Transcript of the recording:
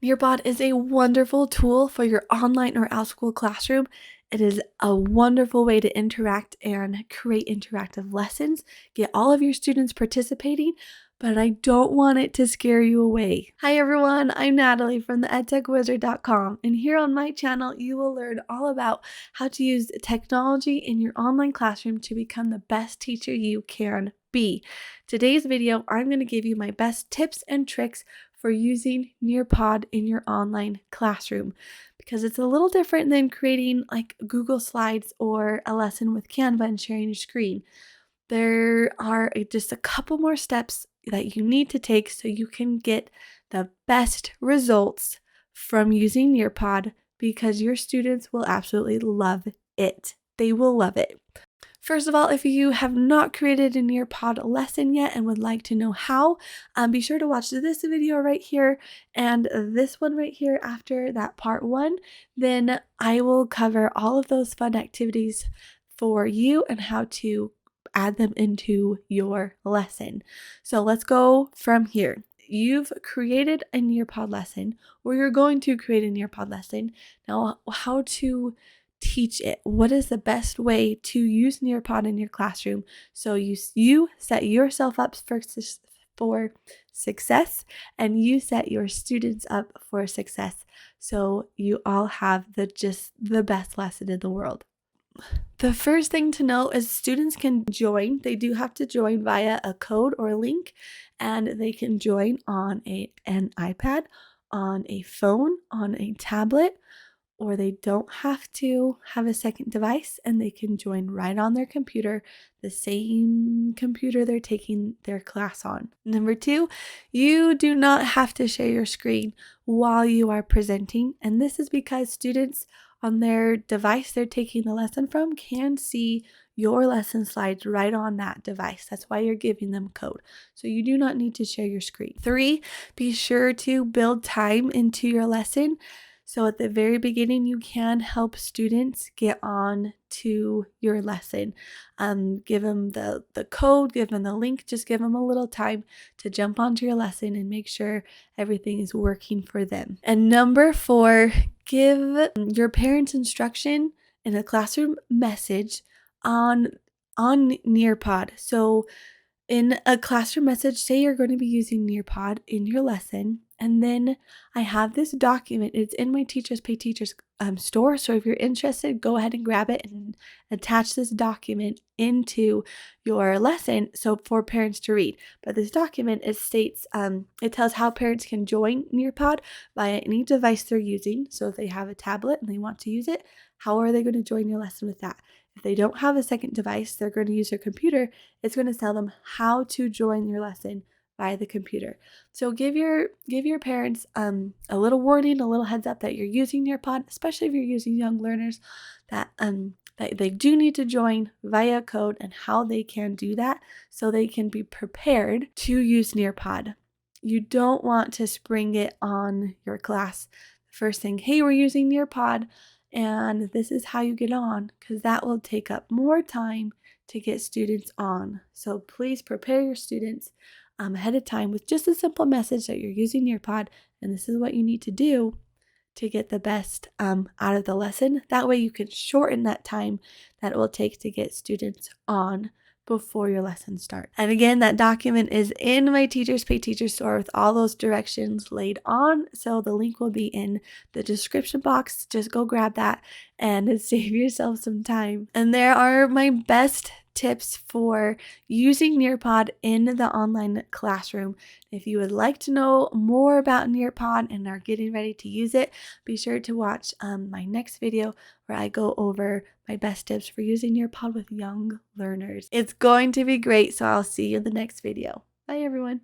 Nearpod is a wonderful tool for your online or Outschool classroom. It is a wonderful way to interact and create interactive lessons, get all of your students participating, but I don't want it to scare you away. Hi everyone, I'm Natalie from the edtechwizard.com, and here on my channel you will learn all about how to use technology in your online classroom to become the best teacher you can be. Today's video, I'm going to give you my best tips and tricks for using Nearpod in your online classroom, because it's a little different than creating like Google Slides or a lesson with Canva and sharing your screen. There are just a couple more steps that you need to take so you can get the best results from using Nearpod, because your students will absolutely love it. They will love it. First of all, if you have not created a Nearpod lesson yet and would like to know how, be sure to watch this video right here and this one right here after that part 1. Then I will cover all of those fun activities for you and how to add them into your lesson. So let's go from here. You've created a Nearpod lesson, or you're going to create a Nearpod lesson. Now, how to teach it? What is the best way to use Nearpod in your classroom so you set yourself up for success and you set your students up for success, so you all have the best lesson in the world? The first thing to know is students can join. They do have to join via a code or a link, and they can join on an iPad, on a phone, on a tablet, or they don't have to have a second device, and they can join right on their computer, the same computer they're taking their class on. Number 2, you do not have to share your screen while you are presenting, and this is because students on their device they're taking the lesson from can see your lesson slides right on that device. That's why you're giving them code. So you do not need to share your screen. 3, be sure to build time into your lesson. So at the very beginning, you can help students get on to your lesson. Give them the code, give them the link, just give them a little time to jump onto your lesson and make sure everything is working for them. And number 4, give your parents instruction in a classroom message on Nearpod. So in a classroom message, say you're going to be using Nearpod in your lesson, and then I have this document. It's in my Teachers Pay Teachers store, so if you're interested, go ahead and grab it and attach this document into your lesson so for parents to read. But this document, it states, it tells how parents can join Nearpod via any device they're using. So if they have a tablet and they want to use it, how are they going to join your lesson with that? If they don't have a second device, they're going to use their computer. It's going to tell them how to join your lesson via the computer. So give your parents a little warning, a little heads up that you're using Nearpod, especially if you're using young learners, that they do need to join via code and how they can do that so they can be prepared to use Nearpod. You don't want to spring it on your class first thing, hey, we're using Nearpod and this is how you get on, because that will take up more time to get students on. So please prepare your students ahead of time with just a simple message that you're using Nearpod and this is what you need to do to get the best out of the lesson. That way you can shorten that time that it will take to get students on before your lesson starts. And again, that document is in my Teachers Pay Teachers store with all those directions laid on. So the link will be in the description box. Just go grab that and save yourself some time. And there are my best tips for using Nearpod in the online classroom. If you would like to know more about Nearpod and are getting ready to use it, be sure to watch my next video where I go over my best tips for using Nearpod with young learners. It's going to be great, so I'll see you in the next video. Bye everyone.